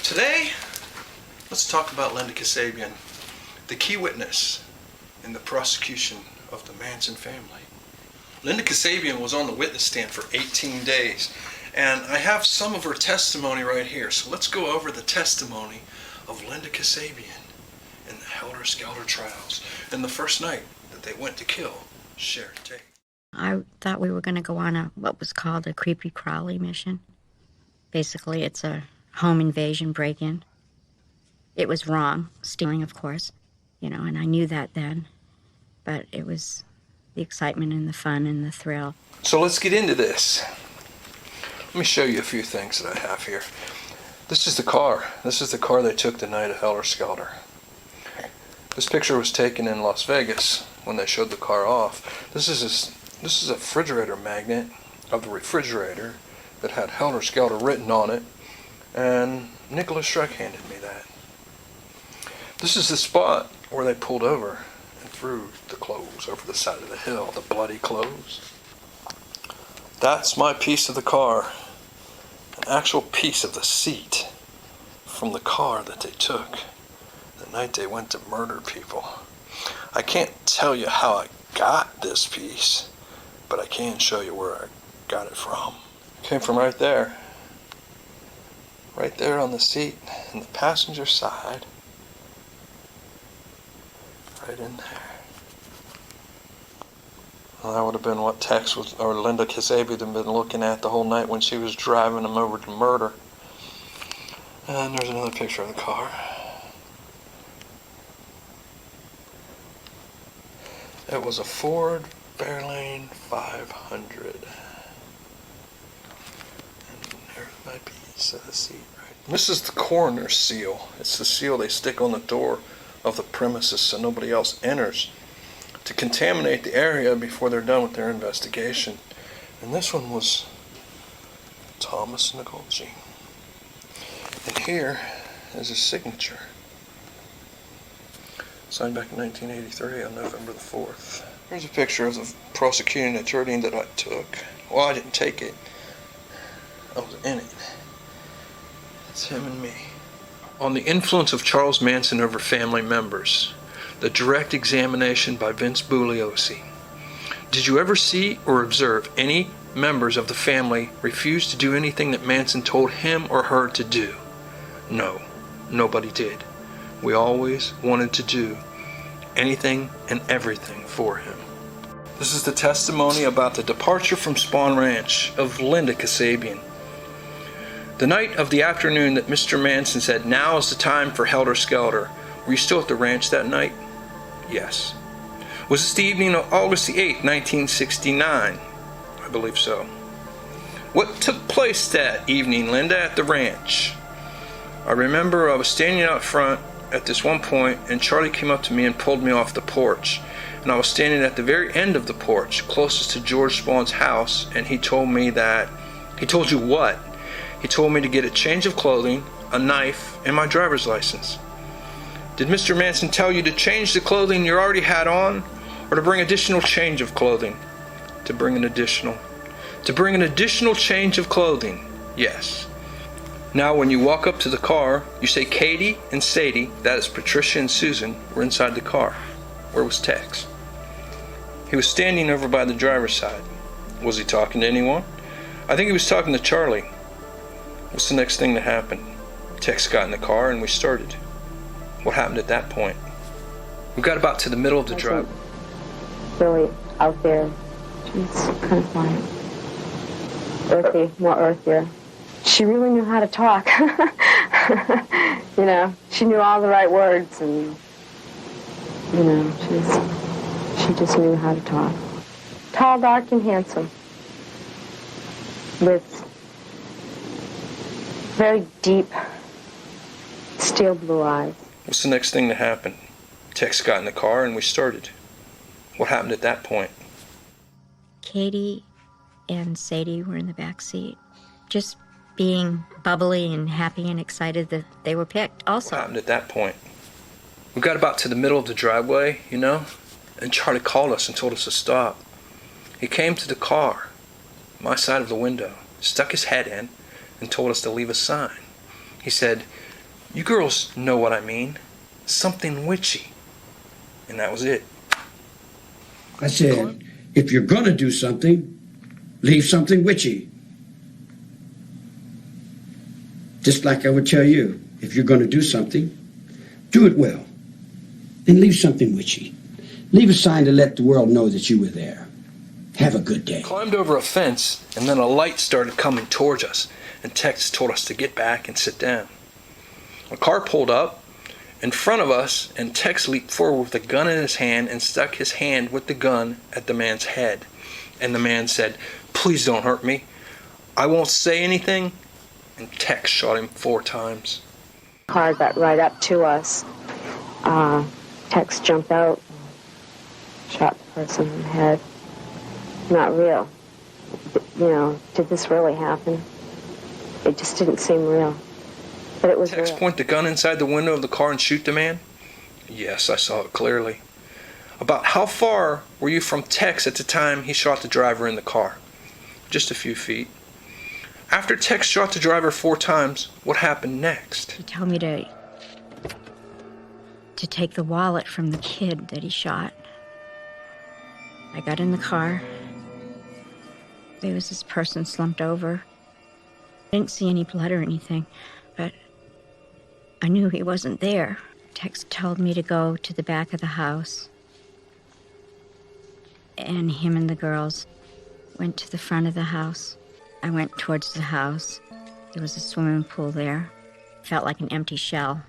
Today, let's talk about Linda Kasabian, the key witness in the prosecution of the Manson family. Linda Kasabian was on the witness stand for 18 days, and I have some of her testimony right here. So let's go over the testimony of Linda Kasabian in the Helter Skelter trials and the first night that they went to kill Sharon Tate. I thought we were going to go on what was called a creepy crawly mission. Basically, it's a home invasion break-in. It was wrong, stealing, of course, and I knew that then. But it was the excitement and the fun and the thrill. So let's get into this. Let me show you a few things that I have here. This is the car. This is the car they took the night of Helter Skelter. This picture was taken in Las Vegas when they showed the car off. This is a refrigerator magnet of the refrigerator that had Helter Skelter written on it, and Nicholas Shrek handed me that. This is the spot where they pulled over and threw the clothes over the side of the hill, the bloody clothes. That's my piece of the car, an actual piece of the seat from the car that they took the night they went to murder people. I can't tell you how I got this piece, but I can show you where I got it from. It came from right there on the seat in the passenger side, right in there. Well, that would have been what Tex or Linda Kasabian had been looking at the whole night when she was driving them over to murder. And there's another picture of the car. It was a Ford Fairlane 500. And there's my piece of the seat, right? This is the coroner's seal. It's the seal they stick on the door of the premises so nobody else enters, to contaminate the area before they're done with their investigation. And this one was Thomas Nagolji. And here is his signature, signed back in 1983 on November the 4th. Here's a picture of the prosecuting attorney that I took. Well, I didn't take it. I was in it. It's him and me. On the influence of Charles Manson over family members, the direct examination by Vince Bugliosi. Did you ever see or observe any members of the family refuse to do anything that Manson told him or her to do? No, nobody did. We always wanted to do anything and everything for him. This is the testimony about the departure from Spawn Ranch of Linda Kasabian. The night of the afternoon that Mr. Manson said, "Now is the time for Helter Skelter," were you still at the ranch that night? Yes. Was this the evening of August the 8th, 1969? I believe so. What took place that evening, Linda, at the ranch? I remember I was standing out front at this one point, and Charlie came up to me and pulled me off the porch. And I was standing at the very end of the porch, closest to George Spawn's house, and he told me that... He told you what? He told me to get a change of clothing, a knife, and my driver's license. Did Mr. Manson tell you to change the clothing you already had on, or to bring additional change of clothing? To bring an additional change of clothing, yes. Now when you walk up to the car, you say Katie and Sadie, that is Patricia and Susan, were inside the car. Where was Tex? He was standing over by the driver's side. Was he talking to anyone? I think he was talking to Charlie. What's the next thing that happened? Tex got in the car and we started. What happened at that point? We got about to the middle of the drive. Really out there. She's kind of quiet. Earthy, more earthier. She really knew how to talk. She knew all the right words, and she just knew how to talk. Tall, dark, and handsome, with very deep, steel blue eyes. What's the next thing that happened? Tex got in the car and we started. What happened at that point? Katie and Sadie were in the back seat, just being bubbly and happy and excited that they were picked also. What happened at that point? We got about to the middle of the driveway, and Charlie called us and told us to stop. He came to the car, my side of the window, stuck his head in, and told us to leave a sign. He said, You girls know what I mean. Something witchy. And that was it. I said, if you're gonna do something, leave something witchy. Just like I would tell you, if you're gonna do something, do it well. Then leave something witchy. Leave a sign to let the world know that you were there. Have a good day. Climbed over a fence, and then a light started coming towards us, and Tex told us to get back and sit down. A car pulled up in front of us, and Tex leaped forward with a gun in his hand and stuck his hand with the gun at the man's head. And the man said, "Please don't hurt me. I won't say anything." And Tex shot him 4 times. Car got right up to us. Tex jumped out, shot the person in the head. Not real. You know, did this really happen? It just didn't seem real. But it was Tex real. point the gun inside the window of the car and shoot the man? Yes, I saw it clearly. About how far were you from Tex at the time he shot the driver in the car? Just a few feet. After Tex shot the driver 4 times, what happened next? He told me to take the wallet from the kid that he shot. I got in the car. There was this person slumped over. I didn't see any blood or anything, but I knew he wasn't there. Tex told me to go to the back of the house. And him and the girls went to the front of the house. I went towards the house. There was a swimming pool there. Felt like an empty shell.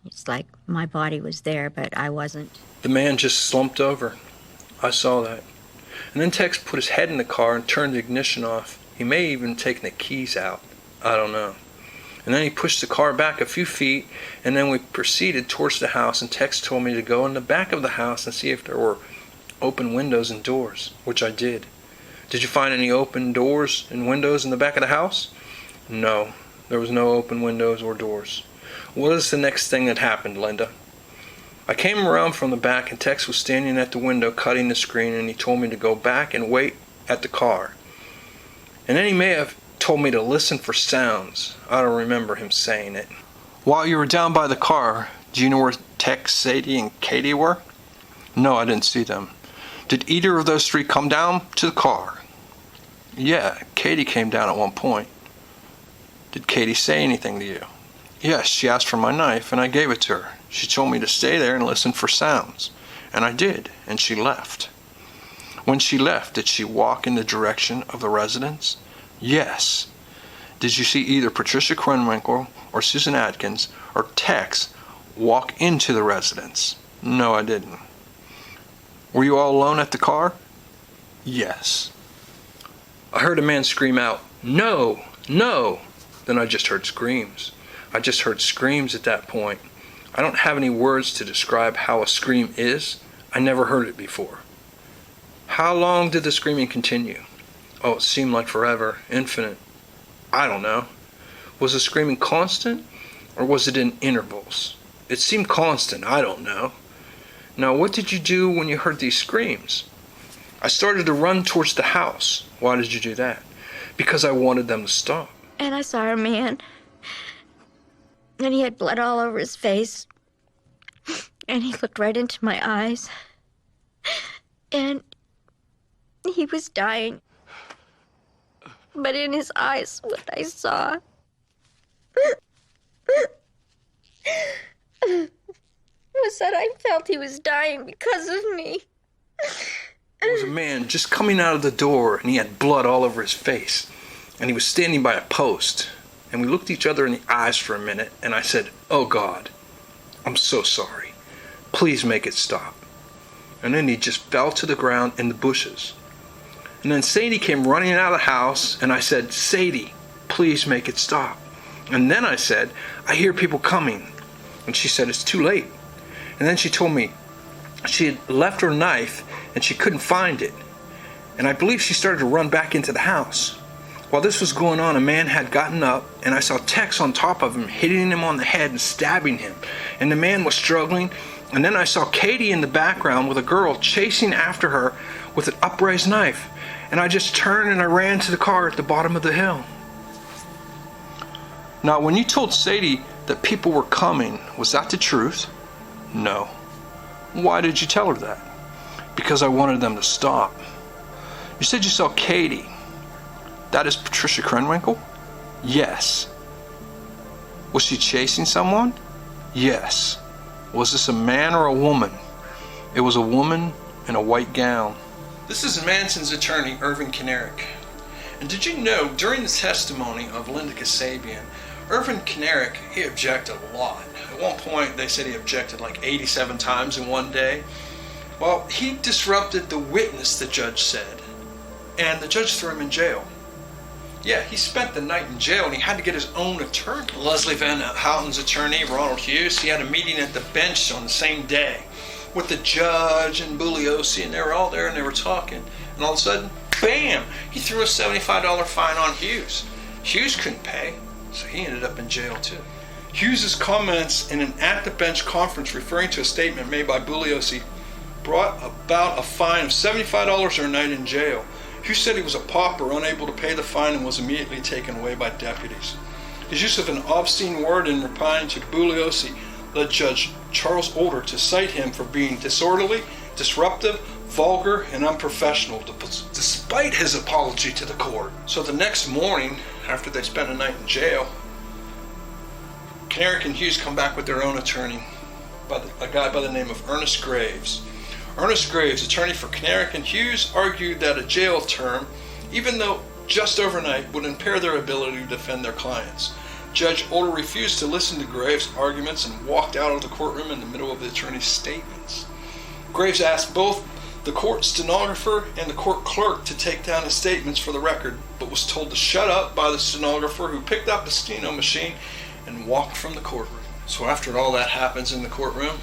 It's like my body was there, but I wasn't. The man just slumped over. I saw that. And then Tex put his head in the car and turned the ignition off. He may have even taken the keys out. I don't know. And then he pushed the car back a few feet, and then we proceeded towards the house, and Tex told me to go in the back of the house and see if there were open windows and doors, which I did. Did you find any open doors and windows in the back of the house? No, there was no open windows or doors. What is the next thing that happened, Linda? I came around from the back, and Tex was standing at the window cutting the screen, and he told me to go back and wait at the car. And then he may have told me to listen for sounds. I don't remember him saying it. While you were down by the car, do you know where Tex, Sadie, and Katie were? No, I didn't see them. Did either of those 3 come down to the car? Yeah, Katie came down at one point. Did Katie say anything to you? Yes, she asked for my knife, and I gave it to her. She told me to stay there and listen for sounds. And I did, and she left. When she left, did she walk in the direction of the residence? Yes. Did you see either Patricia Krenwinkel or Susan Atkins or Tex walk into the residence? No, I didn't. Were you all alone at the car? Yes. I heard a man scream out, "No! No!" Then I just heard screams. I just heard screams at that point. I don't have any words to describe how a scream is. I never heard it before. How long did the screaming continue? Oh, it seemed like forever, infinite. I don't know. Was the screaming constant, or was it in intervals? It seemed constant, I don't know. Now, what did you do when you heard these screams? I started to run towards the house. Why did you do that? Because I wanted them to stop. And I saw a man. And he had blood all over his face. And he looked right into my eyes. And he was dying. But in his eyes, what I saw was that I felt he was dying because of me. There was a man just coming out of the door, and he had blood all over his face. And he was standing by a post. And we looked each other in the eyes for a minute, and I said, "Oh God, I'm so sorry. Please make it stop." And then he just fell to the ground in the bushes. And then Sadie came running out of the house, and I said, "Sadie, please make it stop." And then I said, "I hear people coming." And she said, "It's too late." And then she told me she had left her knife, and she couldn't find it. And I believe she started to run back into the house. While this was going on, a man had gotten up, and I saw Tex on top of him, hitting him on the head and stabbing him. And the man was struggling, and then I saw Katie in the background with a girl chasing after her with an upraised knife. And I just turned and I ran to the car at the bottom of the hill. Now, when you told Sadie that people were coming, was that the truth? No. Why did you tell her that? Because I wanted them to stop. You said you saw Katie. That is Patricia Krenwinkel? Yes. Was she chasing someone? Yes. Was this a man or a woman? It was a woman in a white gown. This is Manson's attorney, Irvin Kinerick. And did you know, during the testimony of Linda Kasabian, Irvin Kinerick, he objected a lot. At one point, they said he objected like 87 times in one day. Well, he disrupted the witness, the judge said, and the judge threw him in jail. Yeah, he spent the night in jail, and he had to get his own attorney. Leslie Van Houten's attorney, Ronald Hughes, he had a meeting at the bench on the same day with the judge and Bugliosi, and they were all there and they were talking. And all of a sudden, bam! He threw a $75 fine on Hughes. Hughes couldn't pay, so he ended up in jail too. Hughes's comments in an at-the-bench conference referring to a statement made by Bugliosi brought about a fine of $75 a night in jail. Hughes said he was a pauper, unable to pay the fine, and was immediately taken away by deputies. His use of an obscene word in replying to Bugliosi led Judge Charles Older to cite him for being disorderly, disruptive, vulgar, and unprofessional, despite his apology to the court. So the next morning, after they spent a night in jail, Kinerick and Hughes come back with their own attorney, a guy by the name of Ernest Graves. Ernest Graves, attorney for Kinerick and Hughes, argued that a jail term, even though just overnight, would impair their ability to defend their clients. Judge Older refused to listen to Graves' arguments and walked out of the courtroom in the middle of the attorney's statements. Graves asked both the court stenographer and the court clerk to take down his statements for the record, but was told to shut up by the stenographer, who picked up the steno machine and walked from the courtroom. So after all that happens in the courtroom,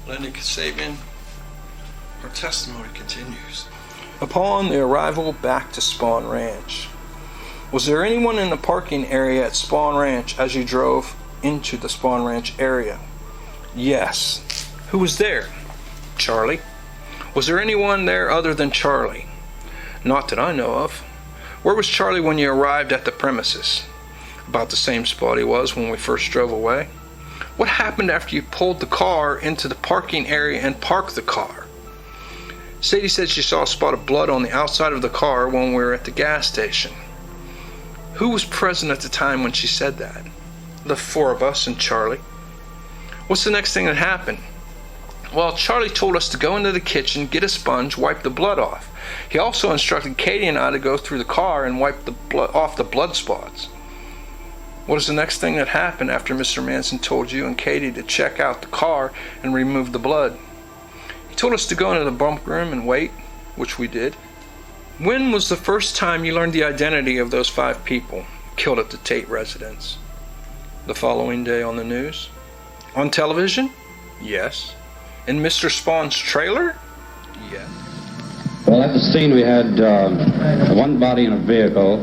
Linda Kasabian, her testimony continues. Upon the arrival back to Spawn Ranch, was there anyone in the parking area at Spawn Ranch as you drove into the Spawn Ranch area? Yes. Who was there? Charlie. Was there anyone there other than Charlie? Not that I know of. Where was Charlie when you arrived at the premises? About the same spot he was when we first drove away. What happened after you pulled the car into the parking area and parked the car? Sadie said she saw a spot of blood on the outside of the car when we were at the gas station. Who was present at the time when she said that? The four of us and Charlie. What's the next thing that happened? Well, Charlie told us to go into the kitchen, get a sponge, wipe the blood off. He also instructed Katie and I to go through the car and wipe the blood off the blood spots. What is the next thing that happened after Mr. Manson told you and Katie to check out the car and remove the blood? He told us to go into the bunk room and wait, which we did. When was the first time you learned the identity of those 5 people killed at the Tate residence? The following day on the news? On television? Yes. In Mr. Spawn's trailer? Yes. Well, at the scene we had one body in a vehicle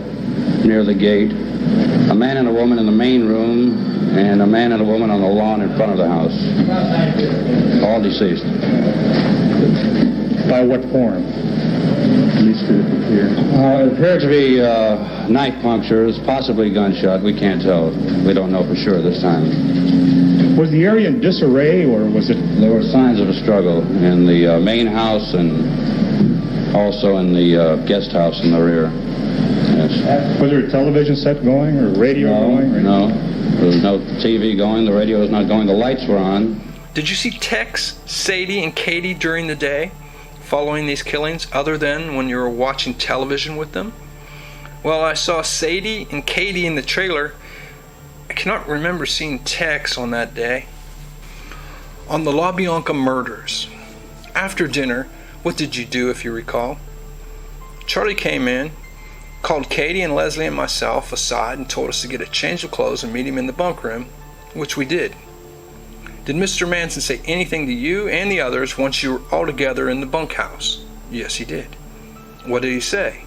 near the gate, a man and a woman in the main room, and a man and a woman on the lawn in front of the house. All deceased. By what form? At least here. It appeared to be knife punctures, possibly gunshot. We can't tell. We don't know for sure this time. Was the area in disarray, or was it? There were signs of a struggle in the main house and also in the guest house in the rear. Yes. Was there a television set going or radio going? Or no. There was no TV going. The radio was not going. The lights were on. Did you see Tex, Sadie, and Katie during the day following these killings, other than when you were watching television with them? Well, I saw Sadie and Katie in the trailer. I cannot remember seeing Tex on that day. On the La Bianca murders, after dinner, what did you do, if you recall? Charlie came in, called Katie and Leslie and myself aside and told us to get a change of clothes and meet him in the bunk room, which we did. Did Mr. Manson say anything to you and the others once you were all together in the bunkhouse? Yes, he did. What did he say?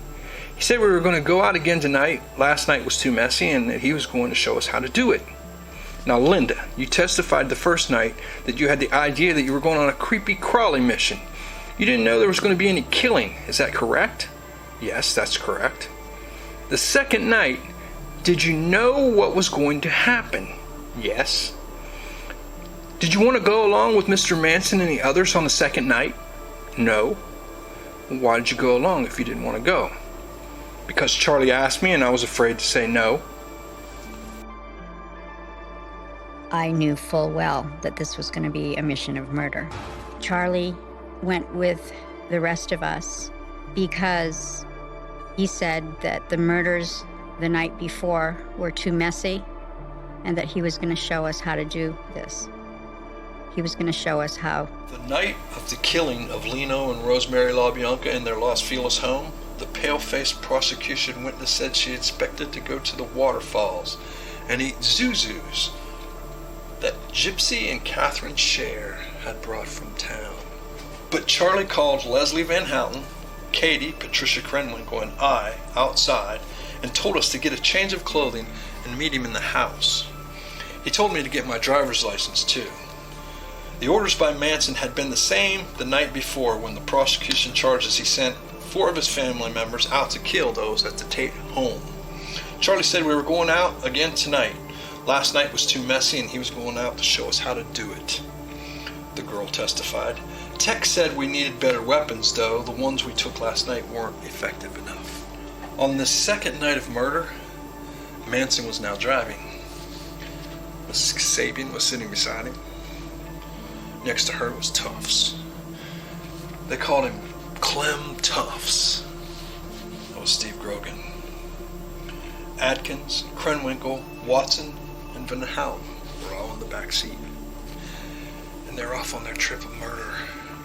He said we were going to go out again tonight. Last night was too messy, and that he was going to show us how to do it. Now, Linda, you testified the first night that you had the idea that you were going on a creepy crawly mission. You didn't know there was going to be any killing. Is that correct? Yes, that's correct. The second night, Did you know what was going to happen? Yes. Did you want to go along with Mr. Manson and the others on the second night? No. Why did you go along if you didn't want to go? Because Charlie asked me and I was afraid to say no. I knew full well that this was going to be a mission of murder. Charlie went with the rest of us because he said that the murders the night before were too messy and that he was going to show us how to do this. He was going to show us how. The night of the killing of Lino and Rosemary LaBianca in their Los Feliz home, the pale-faced prosecution witness said she expected to go to the waterfalls and eat zuzus that Gypsy and Catherine Scher had brought from town. But Charlie called Leslie Van Houten, Katie, Patricia Krenwinkel, and I outside and told us to get a change of clothing and meet him in the house. He told me to get my driver's license too. The orders by Manson had been the same the night before when the prosecution charges he sent 4 of his family members out to kill those at the Tate home. Charlie said we were going out again tonight. Last night was too messy and he was going out to show us how to do it. The girl testified. Tex said we needed better weapons, though the ones we took last night weren't effective enough. On this second night of murder, Manson was now driving. Mrs. Kasabian was sitting beside him. Next to her was Tufts. They called him Clem Tufts. That was Steve Grogan. Adkins, Krenwinkel, Watson, and Van Houten were all in the back seat. And they're off on their trip of murder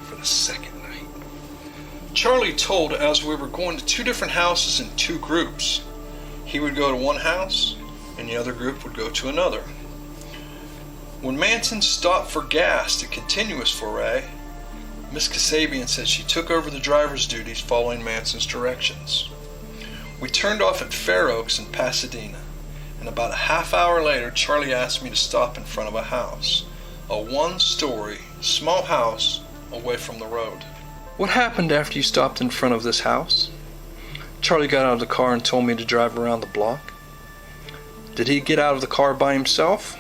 for the second night. Charlie told as we were going to 2 different houses in 2 groups. He would go to one house and the other group would go to another. When Manson stopped for gas to continue his foray, Miss Kasabian said she took over the driver's duties following Manson's directions. We turned off at Fair Oaks in Pasadena, and about a half hour later, Charlie asked me to stop in front of a house, a 1-story, small house away from the road. What happened after you stopped in front of this house? Charlie got out of the car and told me to drive around the block. Did he get out of the car by himself?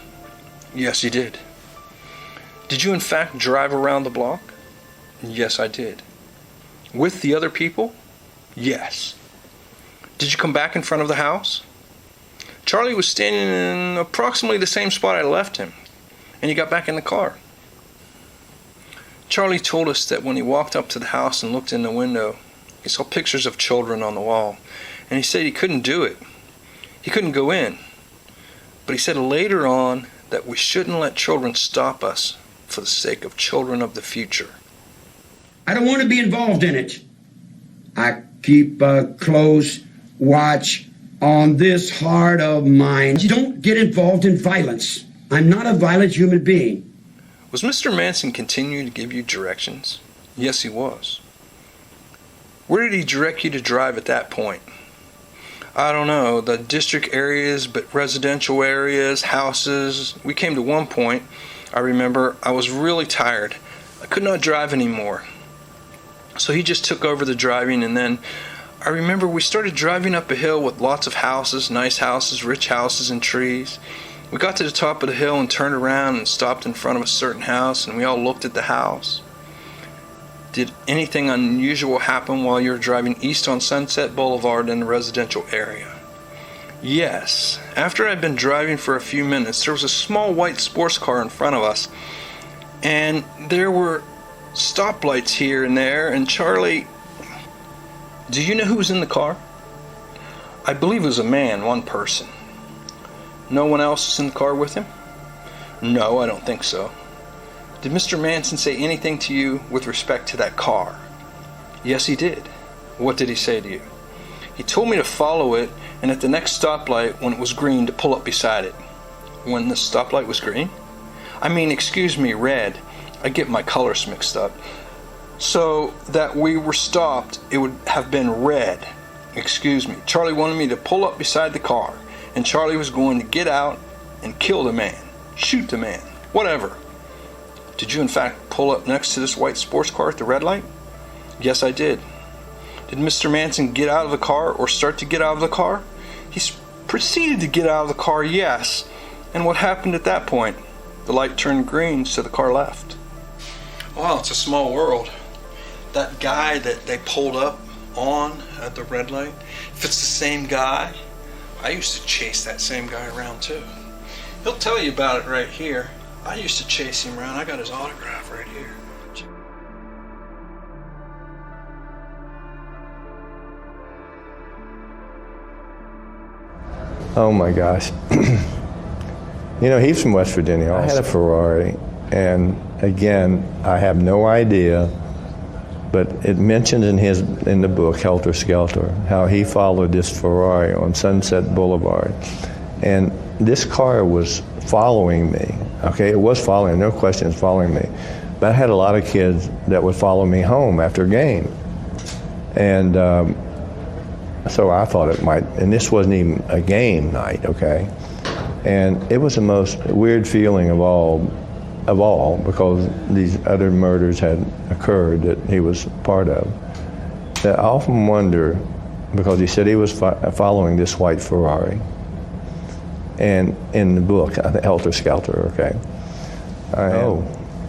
Yes, he did. Did you in fact drive around the block? Yes, I did. With the other people? Yes. Did you come back in front of the house? Charlie was standing in approximately the same spot I left him, and he got back in the car. Charlie told us that when he walked up to the house and looked in the window, he saw pictures of children on the wall, and he said he couldn't do it. He couldn't go in. But he said later on that we shouldn't let children stop us for the sake of children of the future. I don't want to be involved in it. I keep a close watch on this heart of mine. You don't get involved in violence. I'm not a violent human being. Was Mr. Manson continuing to give you directions? Yes, he was. Where did he direct you to drive at that point? I don't know, the district areas, but residential areas, houses. We came to one point, I remember, I was really tired. I could not drive anymore. So he just took over the driving, and then I remember we started driving up a hill with lots of houses, nice houses, rich houses, and trees. We got to the top of the hill and turned around and stopped in front of a certain house, and we all looked at the house. Did anything unusual happen while you were driving east on Sunset Boulevard in the residential area? Yes. After I'd been driving for a few minutes, there was a small white sports car in front of us, and there were stoplights here and there, and Charlie, do you know who was in the car? I believe it was a man, one person. No one else was in the car with him? No, I don't think so. Did Mr. Manson say anything to you with respect to that car? Yes, he did. What did he say to you? He told me to follow it, and at the next stoplight, when it was green, to pull up beside it. When the stoplight was green? I mean, excuse me, red. I get my colors mixed up. So that we were stopped, it would have been red. Excuse me. Charlie wanted me to pull up beside the car, and Charlie was going to get out and kill the man, shoot the man, whatever. Did you in fact pull up next to this white sports car at the red light? Yes, I did. Did Mr. Manson get out of the car or start to get out of the car? He Proceeded to get out of the car, yes. And what happened at that point? The light turned green, so the car left. Wow, it's a small world. That guy that they pulled up on at the red light, if it's the same guy, I used to chase that same guy around too. He'll tell you about it right here. I used to chase him around. I got his autograph right here. Oh my gosh. You know, he's from West Virginia also. I had a Ferrari, and again, I have no idea, but it mentioned in the book, Helter Skelter, how he followed this Ferrari on Sunset Boulevard. And this car was following me, okay? It was following, no question, it's following me. But I had a lot of kids that would follow me home after a game. And so I thought it might, and this wasn't even a game night, okay? And it was the most weird feeling of all, because these other murders had occurred that he was part of. That I often wonder, because he said he was following this white Ferrari, and in the book, Helter Skelter, okay?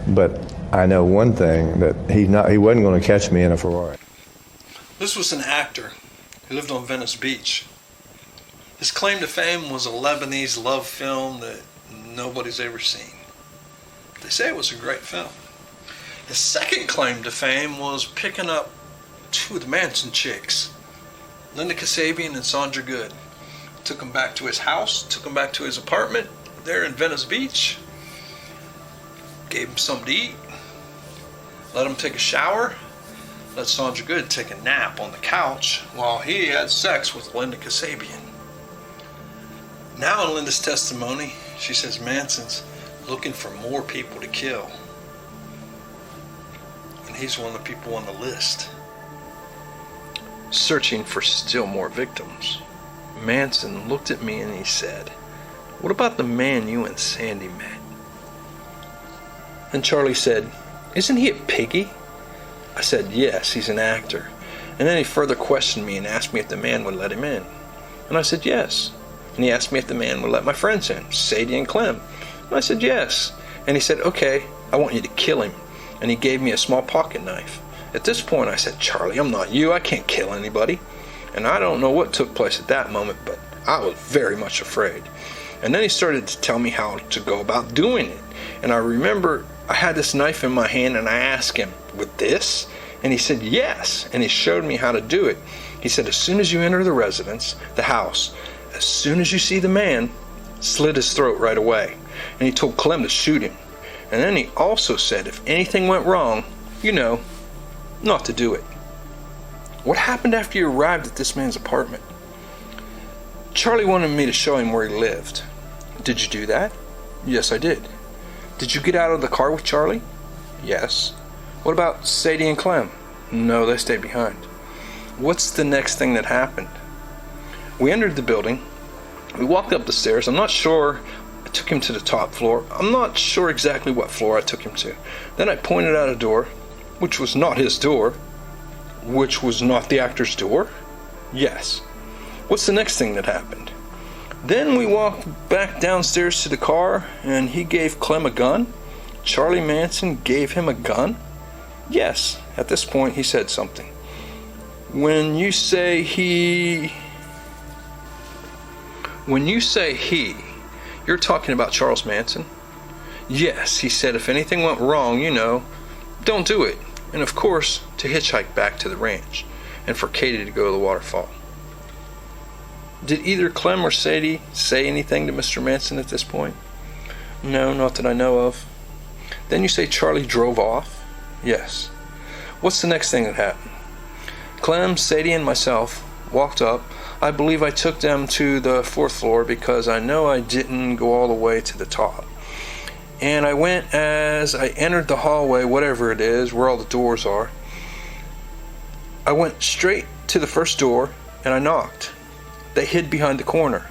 But I know one thing, that he wasn't going to catch me in a Ferrari. This was an actor who lived on Venice Beach. His claim to fame was a Lebanese love film that nobody's ever seen. They say it was a great film. His second claim to fame was picking up two of the Manson chicks, Linda Kasabian and Sandra Good. Took him back to his house, took him back to his apartment there in Venice Beach, gave him something to eat, let him take a shower, let Sandra Good take a nap on the couch while he had sex with Linda Kasabian. Now in Linda's testimony, she says Manson's looking for more people to kill. And he's one of the people on the list. Searching for still more victims. Manson looked at me and he said, "What about the man you and Sandy met?" And Charlie said, "Isn't he a piggy?" I said, "Yes, he's an actor." And then he further questioned me and asked me if the man would let him in. And I said, "Yes." And he asked me if the man would let my friends in, Sadie and Clem. And I said, "Yes." And he said, "Okay, I want you to kill him." And he gave me a small pocket knife. At this point I said, "Charlie, I'm not you. I can't kill anybody." And I don't know what took place at that moment, but I was very much afraid. And then he started to tell me how to go about doing it. And I remember I had this knife in my hand and I asked him, "With this?" And he said, "Yes." And he showed me how to do it. He said, "As soon as you enter the residence, the house, as soon as you see the man, slit his throat right away." And he told Clem to shoot him. And then he also said if anything went wrong, not to do it. What happened after you arrived at this man's apartment? Charlie wanted me to show him where he lived. Did you do that? Yes, I did. Did you get out of the car with Charlie? Yes. What about Sadie and Clem? No, they stayed behind. What's the next thing that happened? We entered the building. We walked up the stairs. I'm not sure. I took him to the top floor. I'm not sure exactly what floor I took him to. Then I pointed out a door, which was not his door. Which was not the actor's door? Yes. What's the next thing that happened? Then we walked back downstairs to the car, and he gave Clem a gun. Charlie Manson gave him a gun? Yes. At this point, he said something. When you say he, you're talking about Charles Manson? Yes, he said if anything went wrong, don't do it. And of course, to hitchhike back to the ranch, and for Katie to go to the waterfall. Did either Clem or Sadie say anything to Mr. Manson at this point? No, not that I know of. Then you say Charlie drove off? Yes. What's the next thing that happened? Clem, Sadie, and myself walked up. I believe I took them to the 4th floor because I know I didn't go all the way to the top. And I went as I entered the hallway, whatever it is, where all the doors are. I went straight to the first door and I knocked. They hid behind the corner.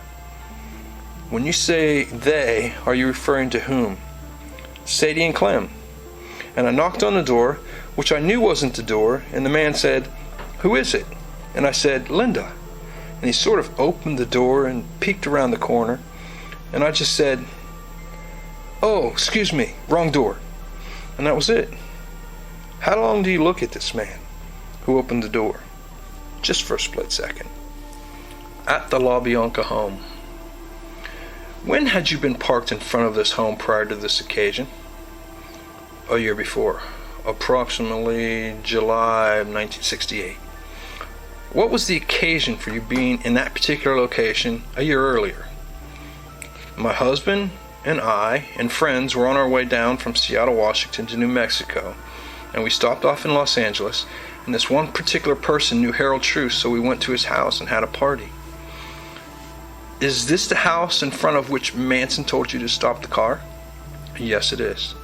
When you say they, are you referring to whom? Sadie and Clem. And I knocked on the door, which I knew wasn't the door, and the man said, "Who is it?" And I said, "Linda." and he sort of opened the door and peeked around the corner, and I just said, "Oh, excuse me, wrong door." And that was it. How long do you look at this man who opened the door? Just for a split second. At the La Bianca home. When had you been parked in front of this home prior to this occasion? A year before. Approximately July of 1968. What was the occasion for you being in that particular location a year earlier? My husband and I and friends were on our way down from Seattle, Washington to New Mexico, and we stopped off in Los Angeles, and this one particular person knew Harold Truce, so we went to his house and had a party. Is this the house in front of which Manson told you to stop the car? Yes, it is.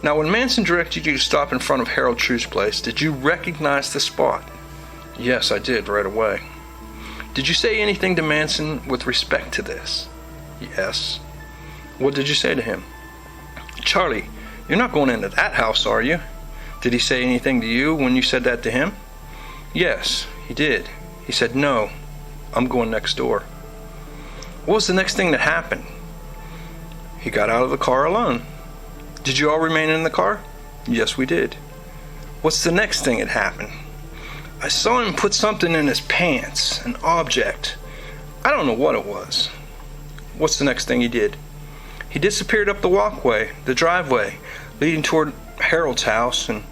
Now, when Manson directed you to stop in front of Harold Truce's place, did you recognize the spot? Yes, I did, right away. Did you say anything to Manson with respect to this? Yes. What did you say to him? Charlie, you're not going into that house, are you? Did he say anything to you when you said that to him? Yes, he did. He said, no, I'm going next door. What was the next thing that happened? He got out of the car alone. Did you all remain in the car? Yes, we did. What's the next thing that happened? I saw him put something in his pants, an object. I don't know what it was. What's the next thing he did? He disappeared up the walkway, the driveway, leading toward Harold's house, and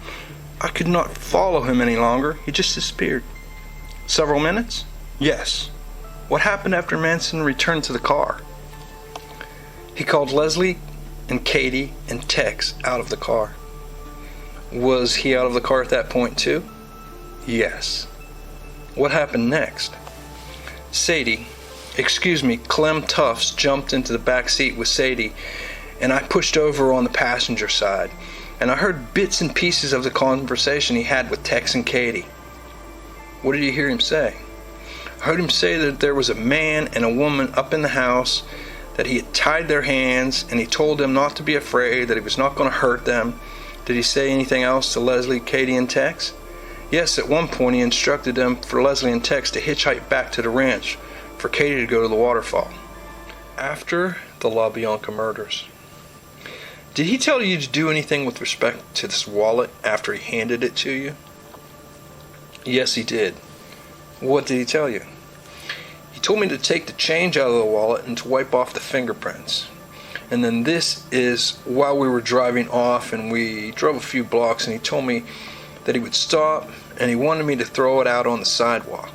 I could not follow him any longer. He just disappeared. Several minutes? Yes. What happened after Manson returned to the car? He called Leslie and Katie and Tex out of the car. Was he out of the car at that point too? Yes. What happened next? Clem Tufts jumped into the back seat with Sadie, and I pushed over on the passenger side, and I heard bits and pieces of the conversation he had with Tex and Katie. What did you hear him say? I heard him say that there was a man and a woman up in the house, that he had tied their hands, and he told them not to be afraid, that he was not going to hurt them. Did he say anything else to Leslie, Katie, and Tex? Yes, at one point he instructed them for Leslie and Tex to hitchhike back to the ranch, for Katie to go to the waterfall. After the La Bianca murders, did he tell you to do anything with respect to this wallet after he handed it to you? Yes, he did. What did he tell you? He told me to take the change out of the wallet and to wipe off the fingerprints. And then this is while we were driving off, and we drove a few blocks, and he told me that he would stop and he wanted me to throw it out on the sidewalk.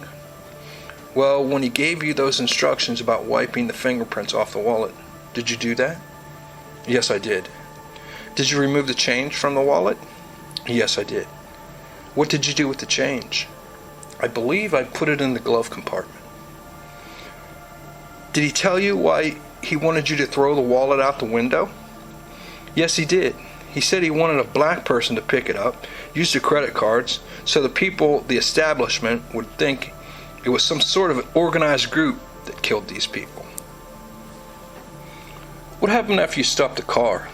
Well, when he gave you those instructions about wiping the fingerprints off the wallet, did you do that? Yes, I did. Did you remove the change from the wallet? Yes, I did. What did you do with the change? I believe I put it in the glove compartment. Did he tell you why he wanted you to throw the wallet out the window? Yes, he did. He said he wanted a black person to pick it up, use the credit cards, so the people, the establishment, would think it was some sort of an organized group that killed these people. What happened after you stopped the car?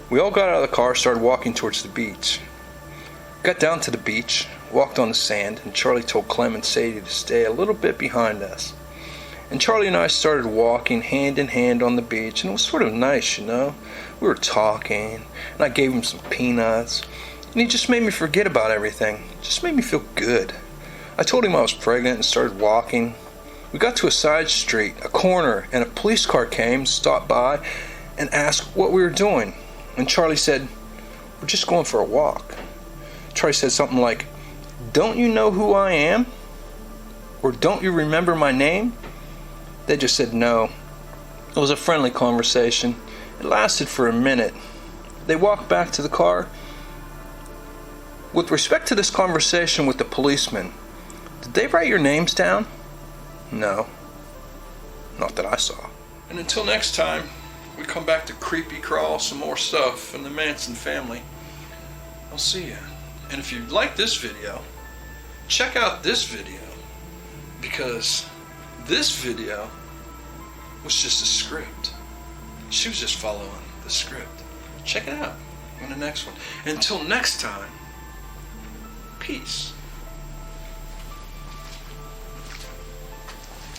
We all got out of the car, started walking towards the beach. Got down to the beach, walked on the sand, and Charlie told Clem and Sadie to stay a little bit behind us. And Charlie and I started walking hand in hand on the beach, and it was sort of nice, you know. We were talking, and I gave him some peanuts, and he just made me forget about everything. Just made me feel good. I told him I was pregnant and started walking. We got to a side street, a corner, and a police car came, stopped by, and asked what we were doing. And Charlie said, "We're just going for a walk." Charlie said something like, "Don't you know who I am? Or don't you remember my name?" They just said no. It was a friendly conversation. It lasted for a minute. They walked back to the car. With respect to this conversation with the policeman, did they write your names down? No. Not that I saw. And until next time, we come back to creepy crawl some more stuff from the Manson family. I'll see ya. And if you like this video, check out this video, because this video was just a script. She was just following the script. Check it out in the next one. Until next time, peace.